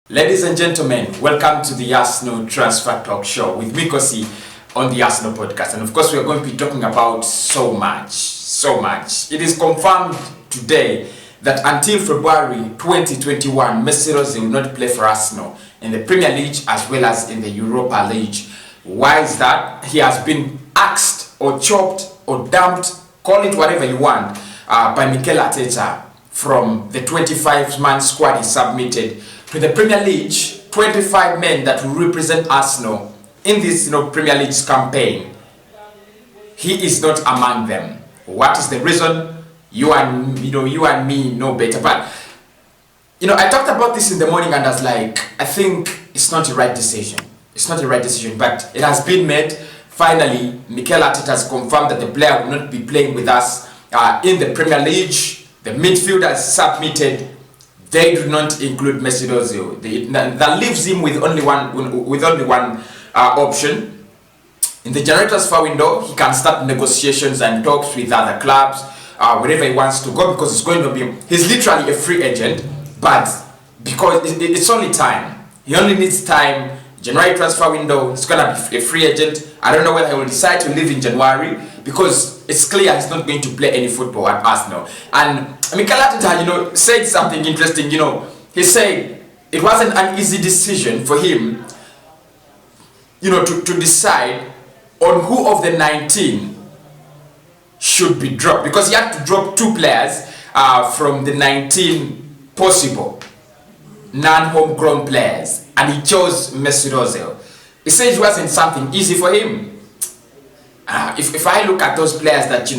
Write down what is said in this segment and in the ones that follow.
Ladies and gentlemen, welcome to the Arsenal Transfer Talk Show with Mikosi on the Arsenal podcast. And of course, we are going to be talking about so much. It is confirmed today that until February 2021, Mesut Özil will not play for Arsenal in the Premier League as well as in the Europa League. Why is that? He has been axed or chopped or dumped, call it whatever you want, by Mikel Arteta from the 25-man squad he submitted to the Premier League. 25 men that will represent Arsenal in this Premier League campaign. He is not among them. What is the reason? You and me know better. But I talked about this in the morning and I was like, I think it's not the right decision. It's not the right decision, but it has been made. Finally, Mikel Arteta has confirmed that the player will not be playing with us in the Premier League. The midfielders submitted, they do not include Mesut Özil. That leaves him with only one option. In the January transfer window, he can start negotiations and talks with other clubs, wherever he wants to go, because he's literally a free agent. But because it's only time, he only needs time. January transfer window, he's gonna be a free agent. I don't know whether he will decide to leave in January, because it's clear he's not going to play any football at Arsenal. And Mikel Arteta, said something interesting. He said it wasn't an easy decision for him, to decide on who of the 19 should be dropped, because he had to drop 2 players from the 19 possible non-homegrown players, and he chose Mesut Özil. He said it wasn't something easy for him. If I look at those players that,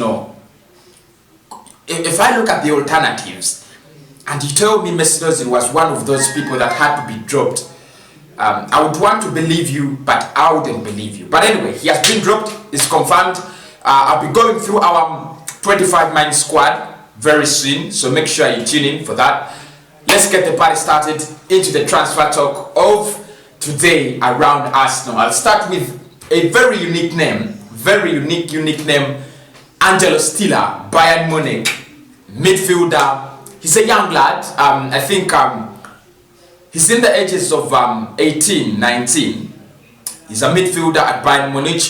if I look at the alternatives, and he told me Mesut Özil was one of those people that had to be dropped, I would want to believe you, but I wouldn't believe you. But anyway, he has been dropped, it's confirmed. I'll be going through our 25-man squad very soon, so make sure you tune in for that. Let's get the party started into the transfer talk of today around Arsenal. I'll start with a very unique name, Angelo Stiller, Bayern Munich, midfielder. He's a young lad. I think he's in the ages of 18, 19. He's a midfielder at Bayern Munich.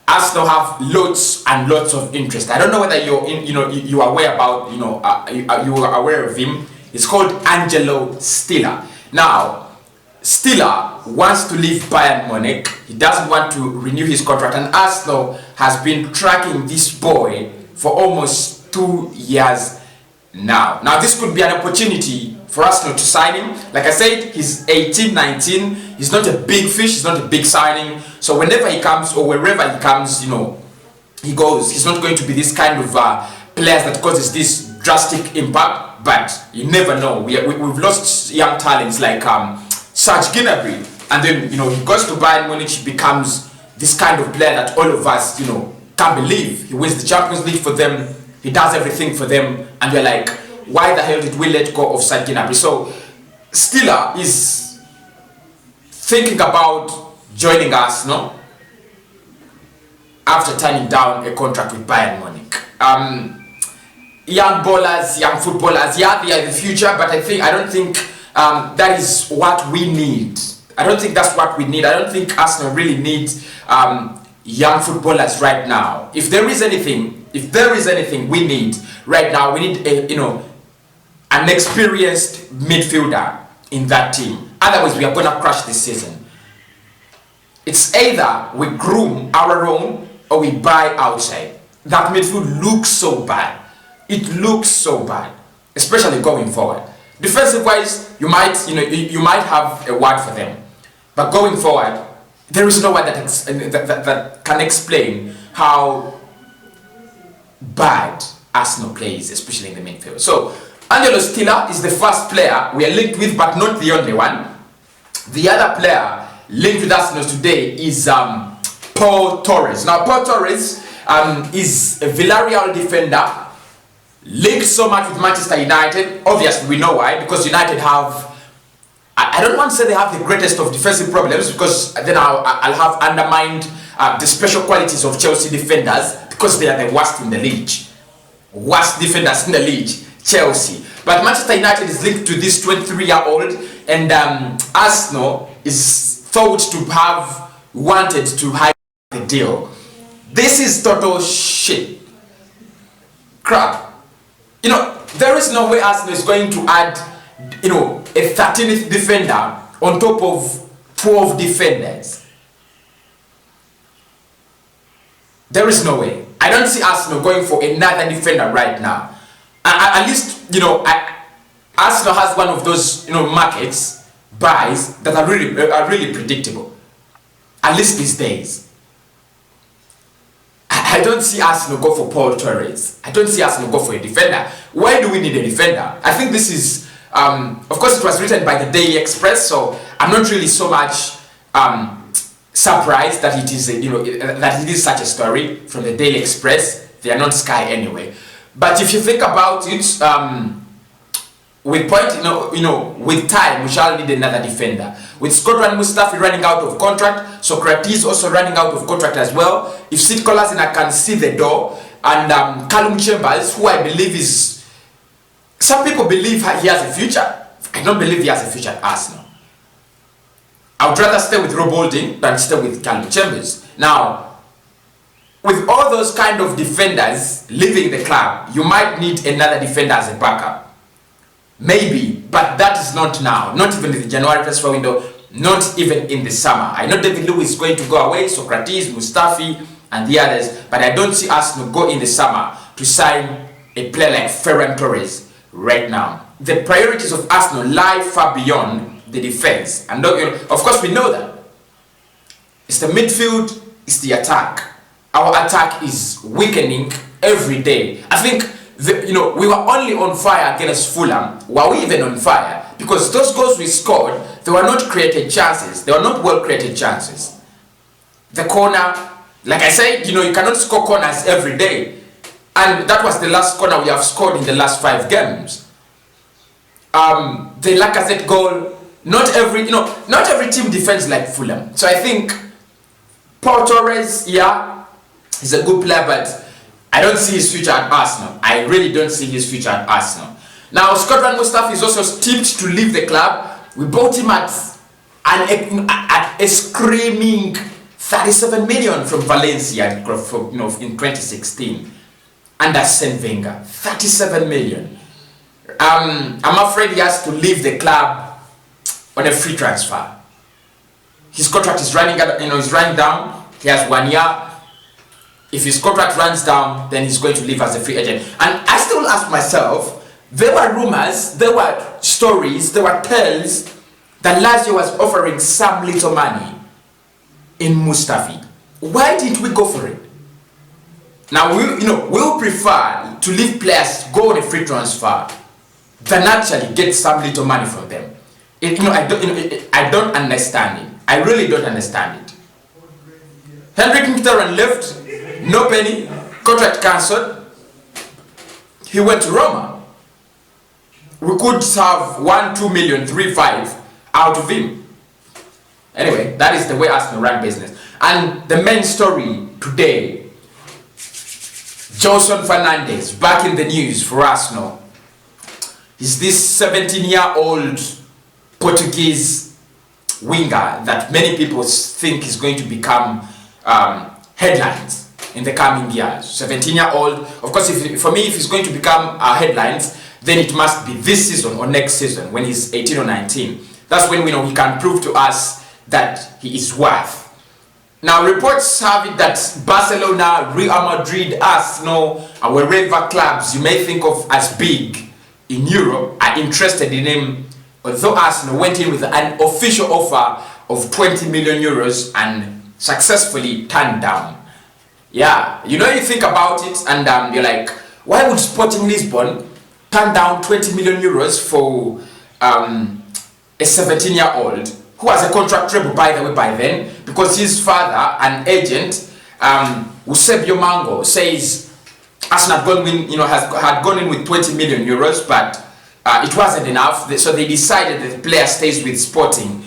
Arsenal have lots and lots of interest. I don't know whether you are aware about, you are aware of him. It's called Angelo Stiller. Now, Stiller wants to leave Bayern Munich. He doesn't want to renew his contract, and Arsenal has been tracking this boy for almost 2 years now. Now, this could be an opportunity for Arsenal to sign him. Like I said, he's 18, 19. He's not a big fish. He's not a big signing. So whenever he comes or wherever he comes, he goes. He's not going to be this kind of players that causes this drastic impact. But you never know. We've lost young talents like Serge Gnabry, and then he goes to Bayern Munich. He becomes this kind of player that all of us can't believe. He wins the Champions League for them. He does everything for them, and we're like, why the hell did we let go of Serge Gnabry? So Stiller is thinking about joining Arsenal after turning down a contract with Bayern Munich. Young ballers, young footballers, yeah, they are the future, but I don't think that is what we need. I don't think that's what we need. I don't think Arsenal really needs young footballers right now. If there is anything we need right now, we need an experienced midfielder in that team. Otherwise, we are gonna crash this season. It's either we groom our own or we buy outside. That midfield looks so bad. It looks so bad, especially going forward. Defensive-wise, you might have a word for them, but going forward, there is no one that can explain how bad Arsenal plays, especially in the midfield. So, Angelo Stiller is the first player we are linked with, but not the only one. The other player linked with Arsenal today is Paul Torres. Now, Paul Torres is a Villarreal defender, linked so much with Manchester United. Obviously, we know why, because United have, I don't want to say they have the greatest of defensive problems, because then I'll have undermined the special qualities of Chelsea defenders, because they are the worst in the league. Worst defenders in the league, Chelsea. But Manchester United is linked to this 23-year-old and Arsenal is thought to have wanted to hide the deal. This is total shit. Crap. You know, there is no way Arsenal is going to add, you know, a 13th defender on top of 12 defenders. There is no way. I don't see Arsenal going for another defender right now. At least, you know, Arsenal has one of those, you know, markets buys that are really predictable. At least these days. I don't see Arsenal go for Paul Torres. I don't see Arsenal go for a defender. Why do we need a defender? I think this is, of course, it was written by the Daily Express, so I'm not really so much surprised that it is, you know, that it is such a story from the Daily Express. They are not Sky anyway. But if you think about it, with with time, we shall need another defender. With Scotland Mustafi running out of contract, Socrates also running out of contract as well. If Sid Kolasinac can see the door, and Callum Chambers, who I believe is, some people believe he has a future. I don't believe he has a future at Arsenal. I would rather stay with Rob Holding than stay with Callum Chambers. Now, with all those kind of defenders leaving the club, you might need another defender as a backup. Maybe, but that is not now. Not even in the January transfer window, not even in the summer. I know David Lewis is going to go away, Socrates, Mustafi, and the others, but I don't see Arsenal go in the summer to sign a player like Ferran Torres right now. The priorities of Arsenal lie far beyond the defense, and of course we know that. It's the midfield, it's the attack. Our attack is weakening every day. I think we were only on fire against Fulham. Were we even on fire? Because those goals we scored, they were not created chances. They were not well created chances. The corner, like I said, you cannot score corners every day. And that was the last corner we have scored in the last 5 games. The Lacazette goal, not every team defends like Fulham. So I think Paul Torres, yeah, he's a good player, but I don't see his future at Arsenal. I really don't see his future at Arsenal. Now, Scotland Mustafi is also tipped to leave the club. We bought him at a screaming 37 million from Valencia in 2016 under Arsene Wenger. 37 million. I'm afraid he has to leave the club on a free transfer. His contract is running down. He has 1 year. If his contract runs down, then he's going to leave as a free agent. And I still ask myself, there were rumors, there were stories, there were tales that Lazio was offering some little money in Mustafi. Why didn't we go for it? Now we'll prefer to leave players go on a free transfer than actually get some little money from them. I don't understand it. I really don't understand it. Henrik Mkhitaryan left. No penny, contract cancelled. He went to Roma. We could have 1-2 million, 3-5 out of him. Anyway, that is the way Arsenal run business. And the main story today, Joelson Fernandes back in the news for Arsenal. Is this 17-year-old Portuguese winger that many people think is going to become headlines in the coming years. 17-year-old. Of course, for me, if he's going to become headlines, then it must be this season or next season when he's 18 or 19. That's when he can prove to us that he is worth. Now, reports have it that Barcelona, Real Madrid, Arsenal, and wherever clubs you may think of as big in Europe are interested in him, although Arsenal went in with an official offer of 20 million euros and successfully turned down. Yeah, you think about it and you're like, why would Sporting Lisbon turn down 20 million euros for a 17-year-old who has a contract treble, by the way, by then, because his father, an agent, Eusebio Mango, says Arsenal had gone in with 20 million euros, but it wasn't enough, so they decided that the player stays with Sporting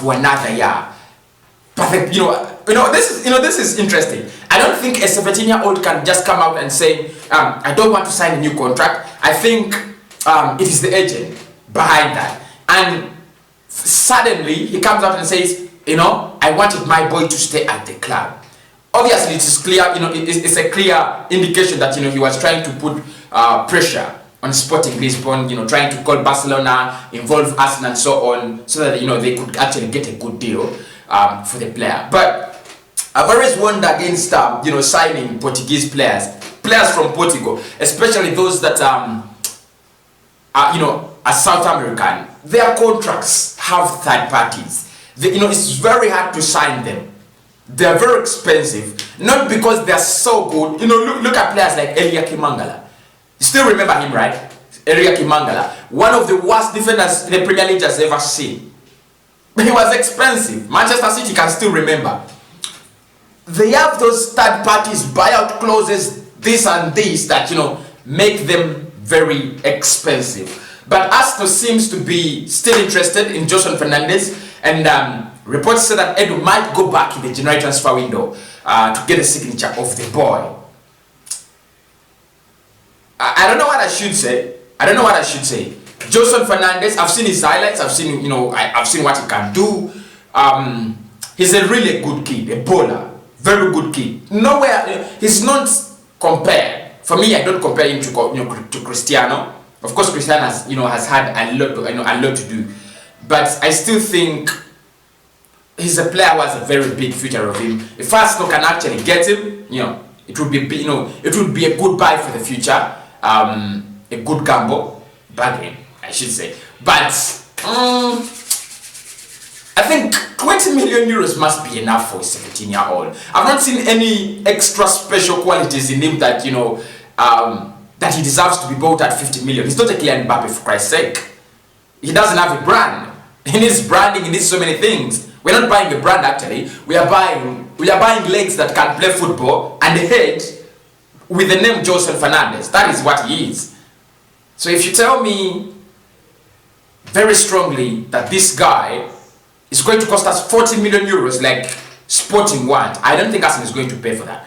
for another year. But this is interesting. I don't think a 17-year-old can just come out and say, I don't want to sign a new contract. I think it is the agent behind that. And Suddenly, he comes out and says, I wanted my boy to stay at the club. Obviously, it is clear, it's a clear indication that, he was trying to put pressure on Sporting Lisbon, trying to call Barcelona, involve Arsenal and so on, so that, they could actually get a good deal for the player. But I've always warned against, signing Portuguese players from Portugal, especially those that, are South American. Their contracts have third parties. It's very hard to sign them. They're very expensive, not because they're so good. Look at players like Elia Kimangala. You still remember him, right? Elia Kimangala, one of the worst defenders the Premier League has ever seen. But he was expensive. Manchester City can still remember. They have those third parties, buyout clauses, this and this, that make them very expensive. But Arsenal seems to be still interested in Joelson Fernandes, and reports say that Edu might go back in the January transfer window to get a signature of the boy. I don't know what I should say. Joelson Fernandes, I've seen his highlights. I've seen, I've seen what he can do. He's a really good kid, a bowler, very good kid. Nowhere, he's not compared. For me, I don't compare him to Cristiano. Of course, Cristiano has had a lot to do, but I still think he's a player who has a very big future of him. If Arsenal can actually get him, it would be a good buy for the future, a good gamble, bargain, I should say. But I think 20 million euros must be enough for a 17-year-old. I've not seen any extra special qualities in him that that he deserves to be bought at 50 million. He's not a Kylian Mbappe, for Christ's sake. He doesn't have a brand. He needs branding, he needs so many things. We're not buying a brand actually. We are buying legs that can play football and a head with the name Joelson Fernandes. That is what he is. So if you tell me very strongly that this guy is going to cost us 40 million euros like Sporting want, I don't think Arsenal is going to pay for that.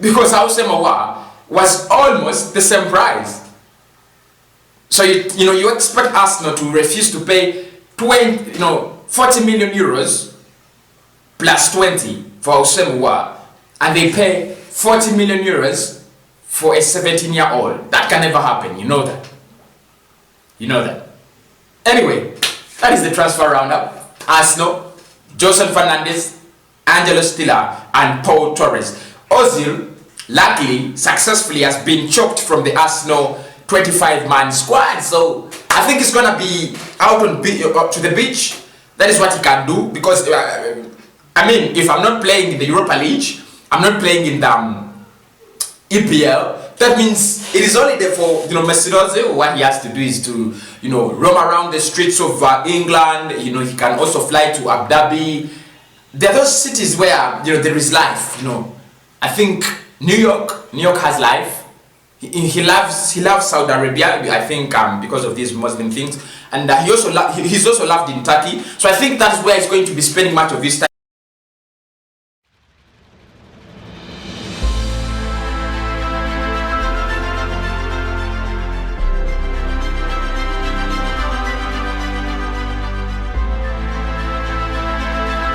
Because Aoussemawa was almost the same price. So you expect Arsenal to refuse to pay 40 million euros plus 20 for Aoussemawa, and they pay 40 million euros for a 17-year-old. That can never happen. You know that. Anyway, that is the transfer roundup. Arsenal, Joelson Fernandes, Angelo Stiller, and Paul Torres. Özil, luckily, successfully has been chopped from the Arsenal 25-man squad, so I think he's gonna be out to the beach. That is what he can do, because if I'm not playing in the Europa League, I'm not playing in the EPL. That means it is only there for Mesut Özil. What he has to do is to roam around the streets of England. He can also fly to Abu Dhabi. There are those cities where there is life. I think New York has life. He loves Saudi Arabia, I think, because of these Muslim things, and he's also loved in Turkey. So I think that's where he's going to be spending much of his time.